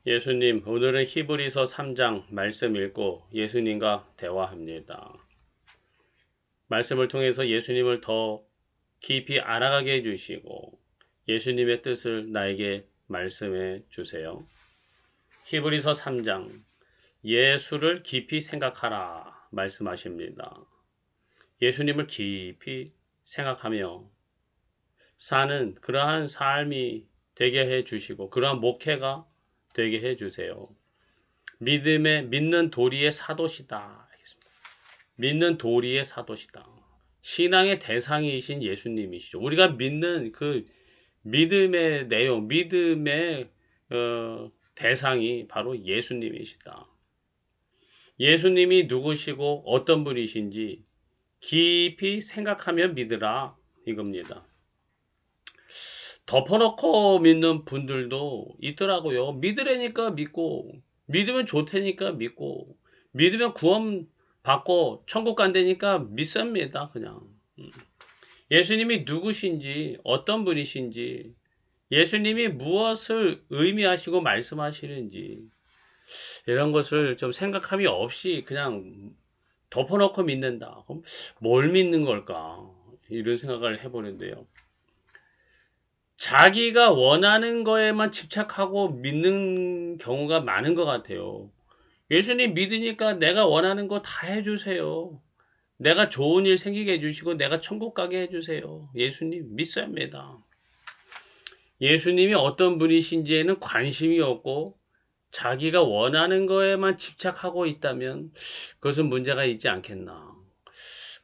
예수님, 오늘은 히브리서 3장 말씀 읽고 예수님과 대화합니다. 말씀을 통해서 예수님을 더 깊이 알아가게 해주시고 예수님의 뜻을 나에게 말씀해 주세요. 히브리서 3장 예수를 깊이 생각하라 말씀하십니다. 예수님을 깊이 생각하며 사는 그러한 삶이 되게 해 주시고 그러한 목회가 되게 해 주세요. 믿는 도리의 사도시다. 믿는 도리의 사도시다. 신앙의 대상이신 예수님이시죠. 우리가 믿는 그 믿음의 내용, 믿음의 대상이 바로 예수님이시다. 예수님이 누구시고 어떤 분이신지 깊이 생각하며 믿으라 이겁니다. 덮어놓고 믿는 분들도 있더라고요. 믿으려니까 믿고, 믿으면 좋다니까 믿고, 믿으면 구원 받고 천국 간다니까 믿습니다. 그냥. 예수님이 누구신지, 어떤 분이신지, 예수님이 무엇을 의미하시고 말씀하시는지, 이런 것을 좀 생각함이 없이 그냥 덮어놓고 믿는다. 그럼 뭘 믿는 걸까? 이런 생각을 해보는데요. 자기가 원하는 거에만 집착하고 믿는 경우가 많은 것 같아요. 예수님 믿으니까 내가 원하는 거 다 해주세요. 내가 좋은 일 생기게 해주시고 내가 천국 가게 해주세요. 예수님 믿습니다. 예수님이 어떤 분이신지에는 관심이 없고 자기가 원하는 거에만 집착하고 있다면 그것은 문제가 있지 않겠나.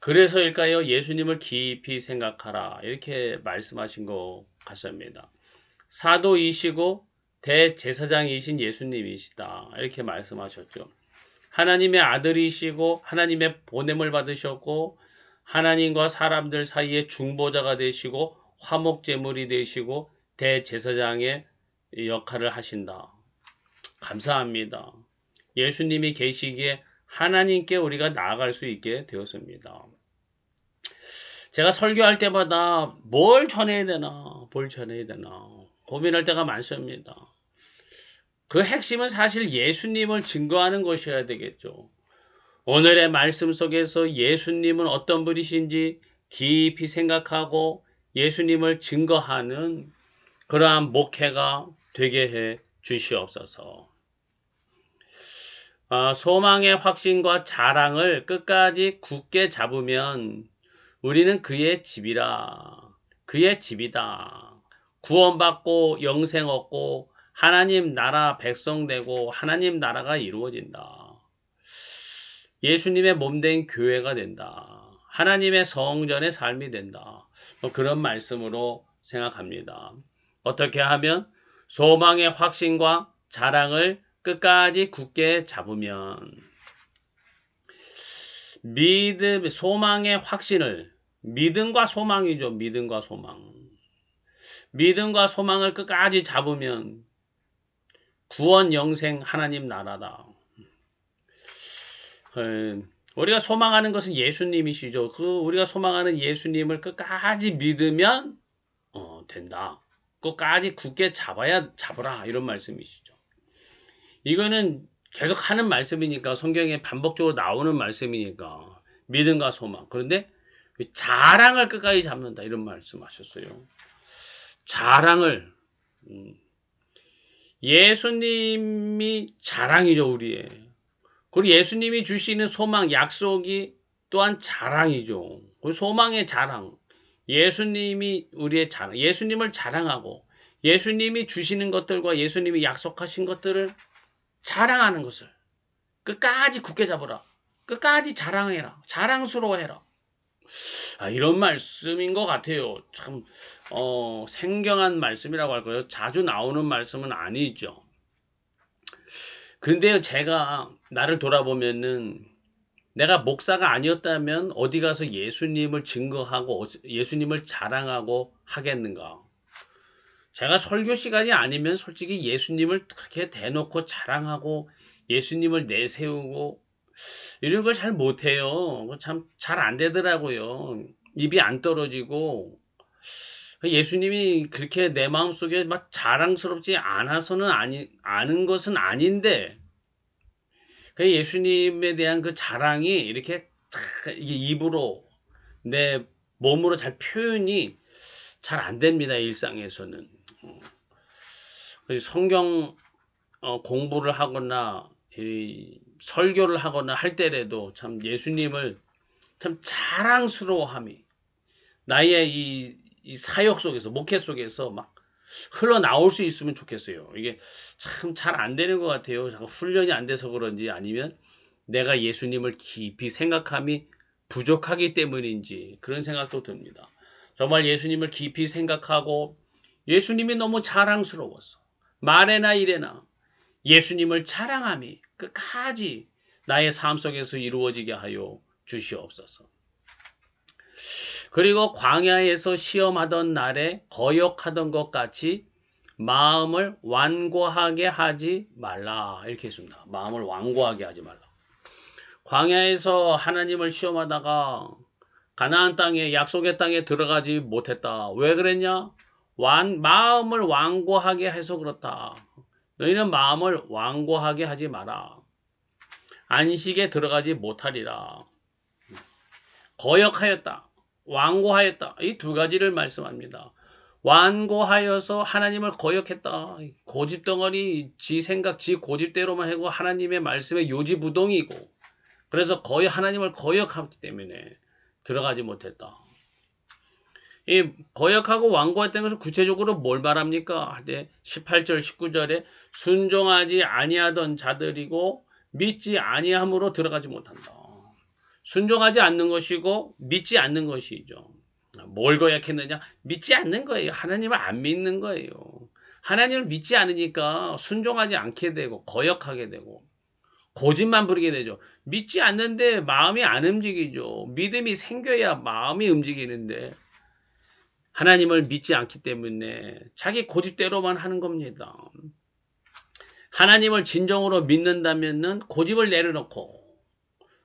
그래서일까요? 예수님을 깊이 생각하라. 이렇게 말씀하신 것 같습니다. 사도이시고 대제사장이신 예수님이시다. 이렇게 말씀하셨죠. 하나님의 아들이시고 하나님의 보냄을 받으셨고 하나님과 사람들 사이에 중보자가 되시고 화목제물이 되시고 대제사장의 역할을 하신다. 감사합니다. 예수님이 계시기에 하나님께 우리가 나아갈 수 있게 되었습니다. 제가 설교할 때마다 뭘 전해야 되나 고민할 때가 많습니다. 그 핵심은 사실 예수님을 증거하는 것이어야 되겠죠. 오늘의 말씀 속에서 예수님은 어떤 분이신지 깊이 생각하고 예수님을 증거하는 그러한 목회가 되게 해 주시옵소서. 소망의 확신과 자랑을 끝까지 굳게 잡으면 우리는 그의 집이다. 구원받고 영생 얻고 하나님 나라 백성 되고 하나님 나라가 이루어진다. 예수님의 몸된 교회가 된다. 하나님의 성전의 삶이 된다. 그런 말씀으로 생각합니다. 어떻게 하면 소망의 확신과 자랑을 끝까지 굳게 잡으면 소망의 확신을 믿음과 소망이죠. 믿음과 소망을 끝까지 잡으면 구원 영생 하나님 나라다. 우리가 소망하는 것은 예수님이시죠. 우리가 소망하는 예수님을 끝까지 믿으면 된다. 끝까지 굳게 잡으라 이런 말씀이시죠. 이거는 계속 하는 말씀이니까 성경에 반복적으로 나오는 말씀이니까 믿음과 소망. 그런데 자랑을 끝까지 잡는다 이런 말씀하셨어요. 자랑을 예수님이 자랑이죠 우리의. 그리고 예수님이 주시는 소망 약속이 또한 자랑이죠. 소망의 자랑. 예수님이 우리의 자랑. 예수님을 자랑하고 예수님이 주시는 것들과 예수님이 약속하신 것들을 자랑하는 것을 끝까지 굳게 잡으라. 끝까지 자랑해라. 자랑스러워해라. 이런 말씀인 것 같아요. 참 생경한 말씀이라고 할까요? 자주 나오는 말씀은 아니죠. 근데요, 제가 나를 돌아보면은 내가 목사가 아니었다면 어디 가서 예수님을 증거하고 예수님을 자랑하고 하겠는가? 제가 설교 시간이 아니면 솔직히 예수님을 그렇게 대놓고 자랑하고 예수님을 내세우고 이런 걸 잘 못해요. 참 잘 안 되더라고요. 입이 안 떨어지고 예수님이 그렇게 내 마음속에 막 자랑스럽지 않아서는 아는 것은 아닌데, 그 예수님에 대한 그 자랑이 이렇게 이게 입으로 내 몸으로 잘 표현이 잘 안 됩니다. 일상에서는. 그래서 성경 공부를 하거나 설교를 하거나 할 때라도 참 예수님을 참 자랑스러워함이 나의 이 사역 속에서 목회 속에서 막 흘러나올 수 있으면 좋겠어요. 이게 참 잘 안 되는 것 같아요. 자꾸 훈련이 안 돼서 그런지 아니면 내가 예수님을 깊이 생각함이 부족하기 때문인지 그런 생각도 듭니다. 정말 예수님을 깊이 생각하고 예수님이 너무 자랑스러워서 말에나 일에나 예수님을 자랑함이 끝까지 나의 삶 속에서 이루어지게 하여 주시옵소서. 그리고 광야에서 시험하던 날에 거역하던 것 같이 마음을 완고하게 하지 말라. 이렇게 했습니다. 마음을 완고하게 하지 말라. 광야에서 하나님을 시험하다가 가나안 땅에 약속의 땅에 들어가지 못했다. 왜 그랬냐? 마음을 완고하게 해서 그렇다. 너희는 마음을 완고하게 하지 마라. 안식에 들어가지 못하리라. 거역하였다. 완고하였다. 이 두 가지를 말씀합니다. 완고하여서 하나님을 거역했다. 고집덩어리 지 생각 지 고집대로만 하고 하나님의 말씀에 요지부동이고 그래서 거의 하나님을 거역하기 때문에 들어가지 못했다. 이 거역하고 완고했다는 것은 구체적으로 뭘 말합니까? 할 때 18절 19절에 순종하지 아니하던 자들이고 믿지 아니함으로 들어가지 못한다. 순종하지 않는 것이고 믿지 않는 것이죠. 뭘 거역했느냐? 믿지 않는 거예요. 하나님을 안 믿는 거예요. 하나님을 믿지 않으니까 순종하지 않게 되고 거역하게 되고 고집만 부리게 되죠. 믿지 않는데 마음이 안 움직이죠. 믿음이 생겨야 마음이 움직이는데 하나님을 믿지 않기 때문에 자기 고집대로만 하는 겁니다. 하나님을 진정으로 믿는다면은 고집을 내려놓고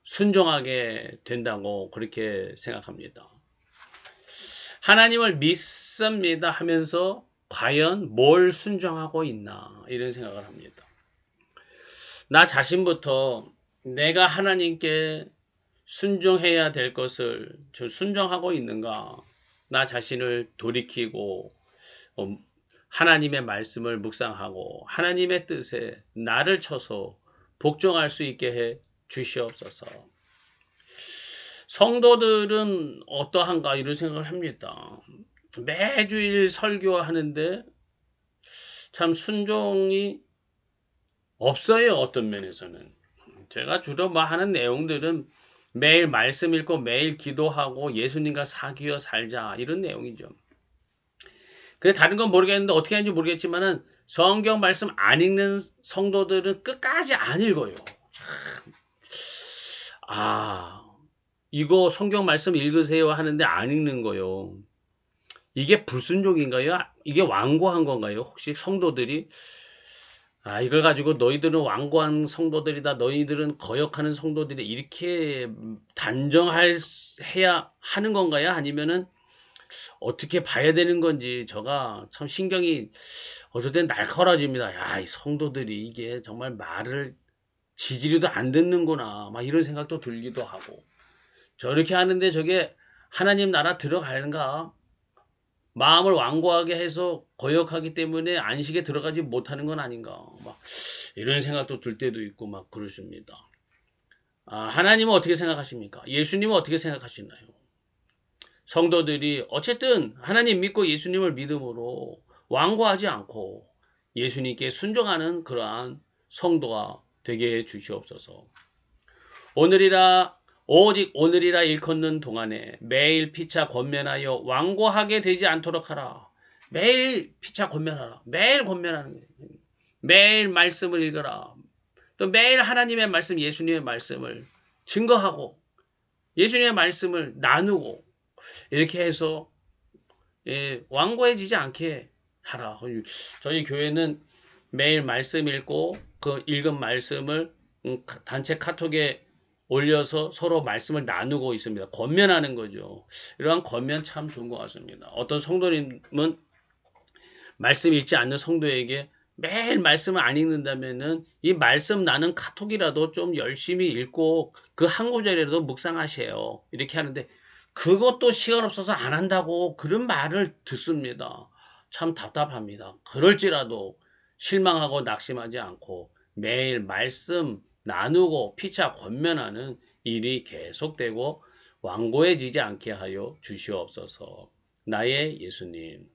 순종하게 된다고 그렇게 생각합니다. 하나님을 믿습니다 하면서 과연 뭘 순종하고 있나 이런 생각을 합니다. 나 자신부터 내가 하나님께 순종해야 될 것을 저 순종하고 있는가 나 자신을 돌이키고 하나님의 말씀을 묵상하고 하나님의 뜻에 나를 쳐서 복종할 수 있게 해 주시옵소서. 성도들은 어떠한가 이런 생각을 합니다. 매주일 설교하는데 참 순종이 없어요. 어떤 면에서는. 제가 주로 하는 내용들은 매일 말씀 읽고 매일 기도하고 예수님과 사귀어 살자 이런 내용이죠. 근데 다른 건 모르겠는데 어떻게 하는지 모르겠지만은 성경 말씀 안 읽는 성도들은 끝까지 안 읽어요. 이거 성경 말씀 읽으세요 하는데 안 읽는 거요. 이게 불순종인가요? 이게 완고한 건가요? 혹시 성도들이 이걸 가지고 너희들은 완고한 성도들이다. 너희들은 거역하는 성도들이 이렇게 단정해야 하는 건가요? 아니면은 어떻게 봐야 되는 건지 저가 참 신경이 어떨 땐 날카로워집니다. 야, 이 성도들이 이게 정말 말을 지지리도 안 듣는구나. 막 이런 생각도 들기도 하고. 저렇게 하는데 저게 하나님 나라 들어가는가? 마음을 완고하게 해서 거역하기 때문에 안식에 들어가지 못하는 건 아닌가? 막 이런 생각도 들 때도 있고 막 그러십니다. 하나님은 어떻게 생각하십니까? 예수님은 어떻게 생각하시나요? 성도들이 어쨌든 하나님 믿고 예수님을 믿음으로 완고하지 않고 예수님께 순종하는 그러한 성도가 되게 해 주시옵소서. 오직 오늘이라 일컫는 동안에 매일 피차 권면하여 완고하게 되지 않도록 하라. 매일 피차 권면하라. 매일 권면하는 거예요. 매일 말씀을 읽어라. 또 매일 하나님의 말씀, 예수님의 말씀을 증거하고 예수님의 말씀을 나누고 이렇게 해서 완고해지지 않게 하라. 저희 교회는 매일 말씀 읽고 그 읽은 말씀을 단체 카톡에 올려서 서로 말씀을 나누고 있습니다. 권면하는 거죠. 이러한 권면 참 좋은 것 같습니다. 어떤 성도님은 말씀 읽지 않는 성도에게 매일 말씀을 안 읽는다면은 이 말씀 나는 카톡이라도 좀 열심히 읽고 그 한 구절이라도 묵상하세요. 이렇게 하는데 그것도 시간 없어서 안 한다고 그런 말을 듣습니다. 참 답답합니다. 그럴지라도 실망하고 낙심하지 않고 매일 말씀 나누고 피차 권면하는 일이 계속되고 완고해지지 않게 하여 주시옵소서. 나의 예수님.